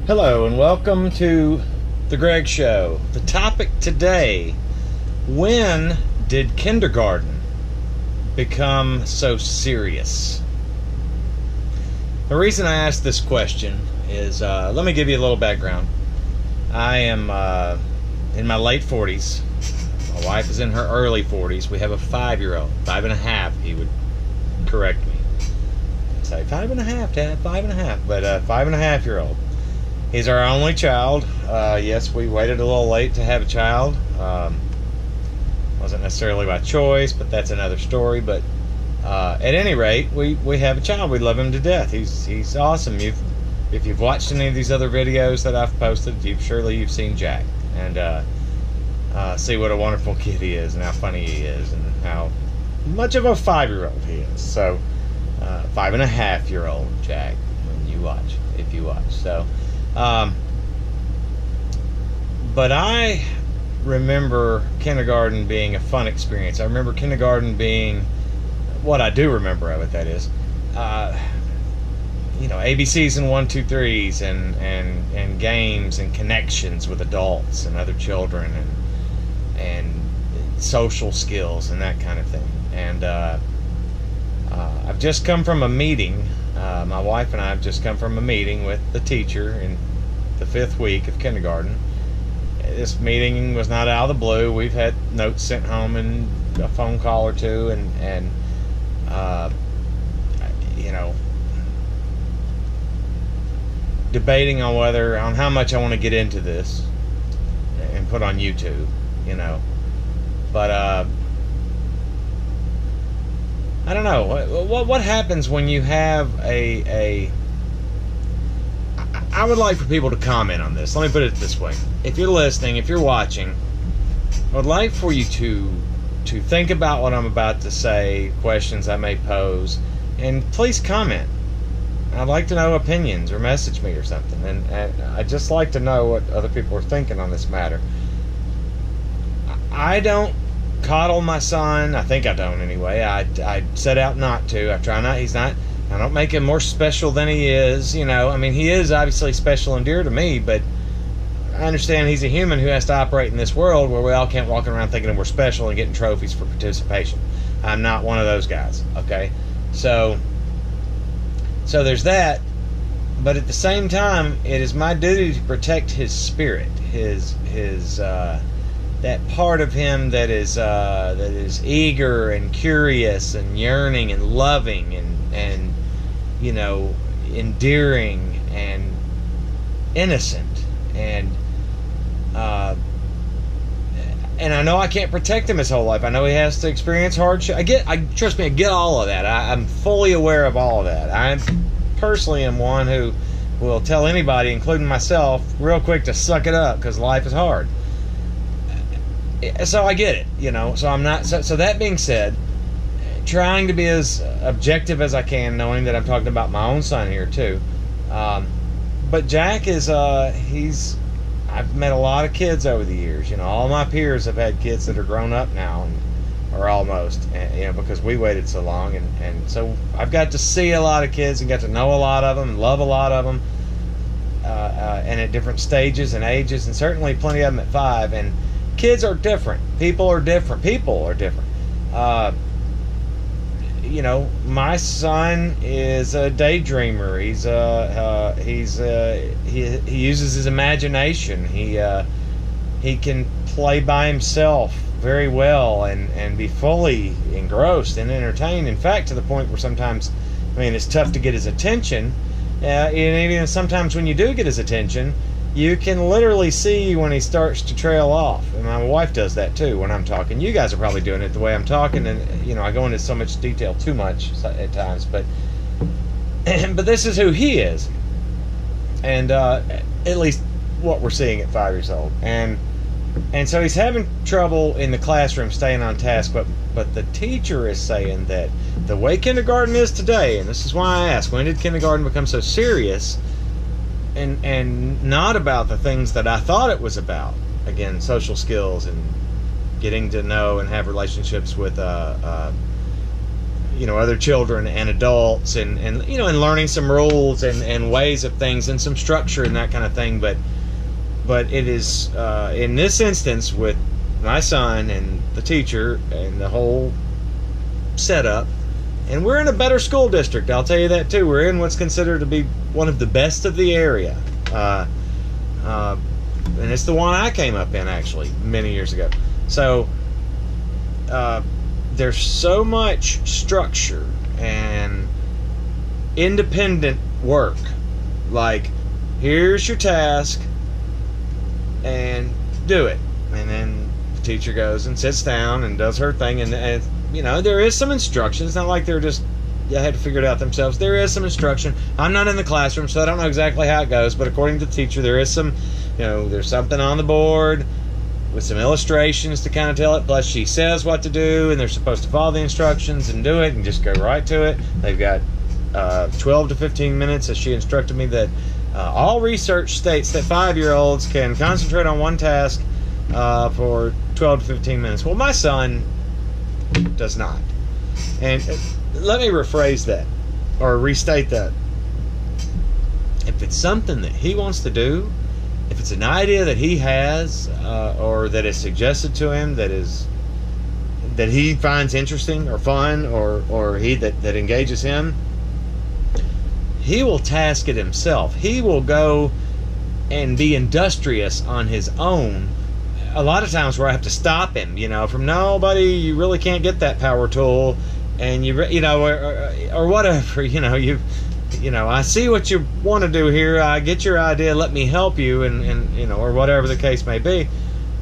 Hello and welcome to The Greg Show. The topic today: when did kindergarten become so serious? The reason I asked this question is, let me give you a little background. I am in my late 40s. My wife is in her early 40s. We have a 5-year-old, 5.5, he would correct me. I'd say 5.5, Dad, 5.5, but 5.5-year-old. He's our only child. Yes, we waited a little late to have a child. Wasn't necessarily by choice, but that's another story. But at any rate, we have a child. We love him to death. He's awesome. If you've watched any of these other videos that I've posted, you've seen Jack and see what a wonderful kid he is and how funny he is and how much of a 5-year-old he is. So 5.5-year-old Jack, if you watch. So. But I remember kindergarten being a fun experience. I remember kindergarten being what I do remember of it, that is, ABCs and 1, 2, 3s and games and connections with adults and other children and social skills and that kind of thing. And I've just come from a meeting. My wife and I have just come from a meeting with the teacher in the 5th week of kindergarten. This meeting was not out of the blue. We've had notes sent home and a phone call or two, and debating on how much I want to get into this and put on YouTube, But I don't know. What happens when you have I would like for people to comment on this. Let me put it this way. If you're listening, if you're watching, I would like for you to think about what I'm about to say, questions I may pose, and please comment. I'd like to know opinions or message me or something. And I'd just like to know what other people are thinking on this matter. I don't coddle my son. I think I don't anyway. I set out not to. I try not. I don't make him more special than he is. He is obviously special and dear to me, but I understand he's a human who has to operate in this world where we all can't walk around thinking we're special and getting trophies for participation. I'm not one of those guys, okay? So there's that, but at the same time, it is my duty to protect his spirit, his that part of him that is eager and curious and yearning and loving and endearing and innocent and I know I can't protect him his whole life. I know he has to experience hardship. Trust me, I get all of that. I'm fully aware of all of that. I personally am one who will tell anybody, including myself, real quick to suck it up because life is hard. So I get it, so I'm not. So that being said, trying to be as objective as I can, knowing that I'm talking about my own son here too. But Jack is, I've met a lot of kids over the years. All my peers have had kids that are grown up now, or almost, because we waited so long. And so I've got to see a lot of kids and got to know a lot of them and love a lot of them, and at different stages and ages, and certainly plenty of them at 5. And kids are different. People are different. My son is a daydreamer. He uses his imagination. He can play by himself very well and be fully engrossed and entertained. In fact, to the point where sometimes, it's tough to get his attention. And even sometimes when you do get his attention, you can literally see when he starts to trail off. And my wife does that too when I'm talking. You guys are probably doing it the way I'm talking, and I go into so much detail too much at times, but this is who he is, and at least what we're seeing at 5 years old, and so he's having trouble in the classroom staying on task, but the teacher is saying that the way kindergarten is today, and this is why I asked, when did kindergarten become so serious? And not about the things that I thought it was about. Again, social skills and getting to know and have relationships with other children and adults, and learning some rules and ways of things and some structure and that kind of thing. But it is in this instance with my son and the teacher and the whole setup, and we're in a better school district, I'll tell you that too. We're in what's considered to be one of the best of the area, and it's the one I came up in actually many years ago. So there's so much structure and independent work. Like, here's your task and do it, and then the teacher goes and sits down and does her thing, and there is some instruction. It's not like they're just had to figure it out themselves. There is some instruction. I'm not in the classroom, so I don't know exactly how it goes, but according to the teacher, there is some, there's something on the board with some illustrations to kind of tell it, plus she says what to do, and they're supposed to follow the instructions and do it and just go right to it. They've got 12 to 15 minutes, as she instructed me, that all research states that 5-year-olds can concentrate on one task for 12 to 15 minutes. Well, my son does not. And let me rephrase that, or restate that. If it's something that he wants to do, if it's an idea that he has, or that is suggested to him, that he finds interesting or fun, or that engages him, he will task it himself. He will go and be industrious on his own. A lot of times where I have to stop him, from, no, buddy, you really can't get that power tool, and or whatever, I see what you want to do here. I get your idea. Let me help you, and or whatever the case may be.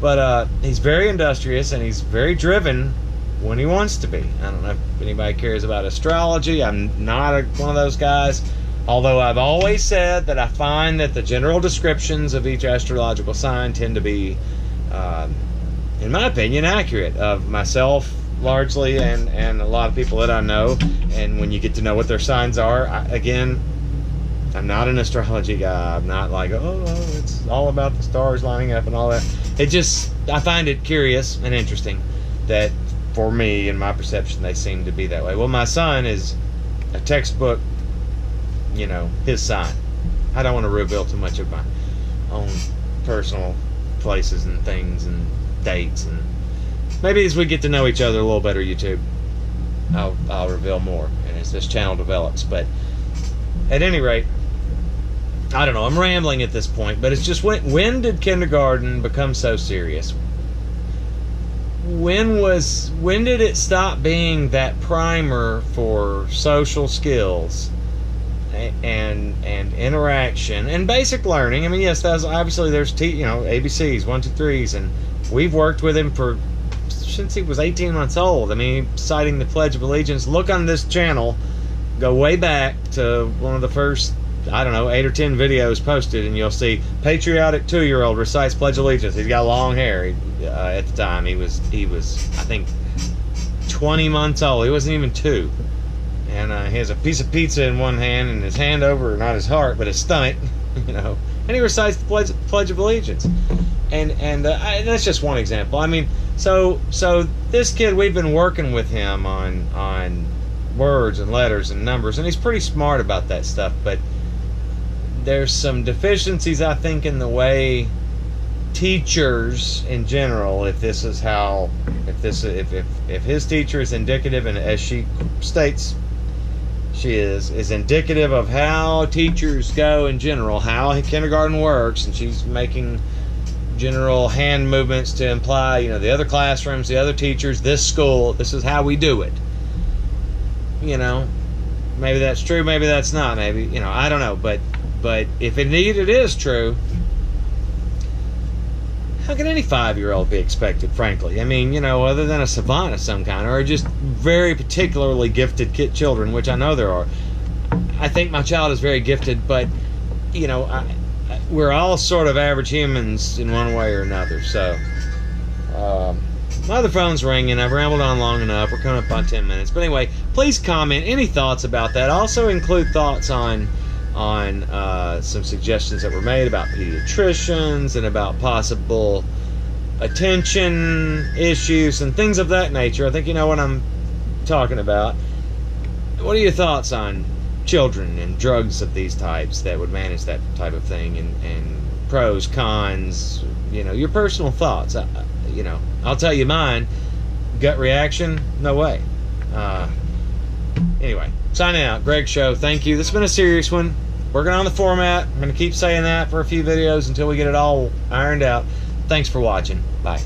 But he's very industrious, and he's very driven when he wants to be. I don't know if anybody cares about astrology. I'm not one of those guys. Although I've always said that I find that the general descriptions of each astrological sign tend to be, in my opinion, accurate of myself largely, and a lot of people that I know. And when you get to know what their signs are, I'm not an astrology guy. I'm not like, it's all about the stars lining up and all that. I find it curious and interesting that for me, in my perception, they seem to be that way. Well, my son is a textbook, his sign. I don't want to reveal too much of my own personal places and things and dates, and maybe as we get to know each other a little better, YouTube, I'll reveal more, and as this channel develops. But at any rate, I don't know, I'm rambling at this point, but it's just, when did kindergarten become so serious? When did it stop being that primer for social skills and interaction and basic learning? I mean, yes, there's ABCs, 1, 2, 3s, and we've worked with him since he was 18 months old. I mean, citing the Pledge of Allegiance. Look on this channel, go way back to one of the first, 8 or 10 videos posted, and you'll see patriotic 2-year-old recites Pledge of Allegiance. He's got long hair. At the time, he was I think 20 months old. He wasn't even 2. And he has a piece of pizza in one hand, and his hand over, not his heart, but his stomach, and he recites the Pledge of Allegiance. And that's just one example. I mean, so this kid, we've been working with him on words and letters and numbers, and he's pretty smart about that stuff, but there's some deficiencies, I think, in the way teachers in general, if his teacher is indicative, and as she states she is indicative of how teachers go in general, how kindergarten works, and she's making general hand movements to imply, the other classrooms, the other teachers, this school, this is how we do it. Maybe that's true, maybe that's not, maybe, I don't know, but if indeed it is true, how can any 5-year-old be expected, frankly? I mean, other than a savant of some kind, or just very particularly gifted children, which I know there are. I think my child is very gifted, but, we're all sort of average humans in one way or another. So, my other phone's ringing. I've rambled on long enough. We're coming up on 10 minutes. But anyway, please comment any thoughts about that. Also include thoughts on some suggestions that were made about pediatricians and about possible attention issues and things of that nature. I think you know what I'm talking about. what are your thoughts on children and drugs of these types that would manage that type of thing, and pros, cons, your personal thoughts? I'll tell you mine. Gut reaction, no way. Anyway, signing out. Greg Show, thank you. This has been a serious one. Working on the format. I'm going to keep saying that for a few videos until we get it all ironed out. Thanks for watching. Bye.